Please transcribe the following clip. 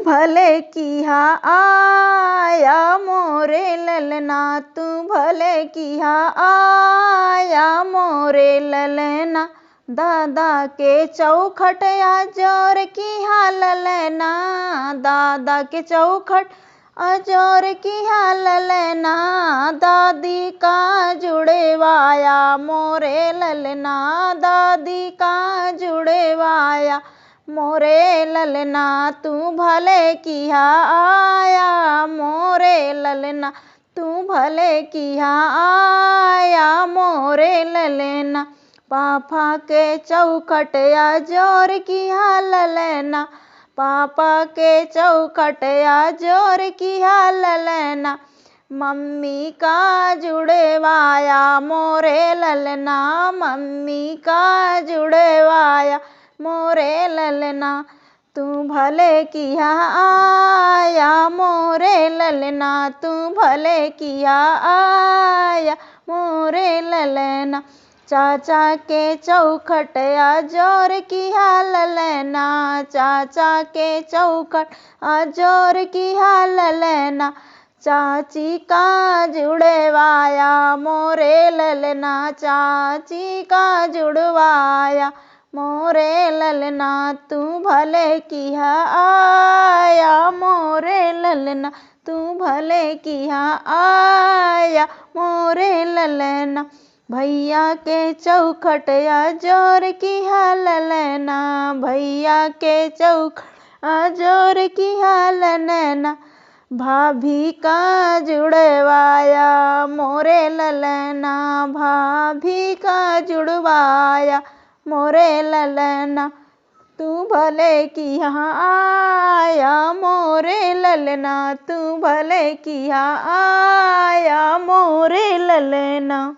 भले किया आया मोरे ललना, तू भले किया आया मोरे ललना। दादा के चौखट अजोर किया ललना, दादा के चौखट अजोर किया ललना। दादी का जुड़वाया मोरे ललना, दादी का जुड़वाया मोरे ललना। तू भले किया आया मोरे ललना, तू भले किया आया मोरे ललना। पापा के चौखट अजोर किया ललना, पापा के चौखट अजोर किया ललना। मम्मी का जुड़वाया मोरे ललना, मम्मी का जुड़वाया मोरे ललना। तू भले किया आया मोरे ललना, तू भले किया आया मोरे ललना। चाचा के चौखट अजोर किया ललना, चाचा के चौखट अजोर किया ललना। चाची का जुड़वाया मोरे ललना, चाची का जुड़वाया मोरे ललना। तू भले किया आया मोरे ललना, तू भले किया आया मोरे ललना। भैया के चौखट अजोर किया ललना, भैया के चौखट अजोर किया ललना। भाभी का जुड़वाया मोरे ललना, भाभी का जुड़वाया मोरे ललना। तू भले किया आया मोरे ललना, तू भले किया आया मोरे ललना।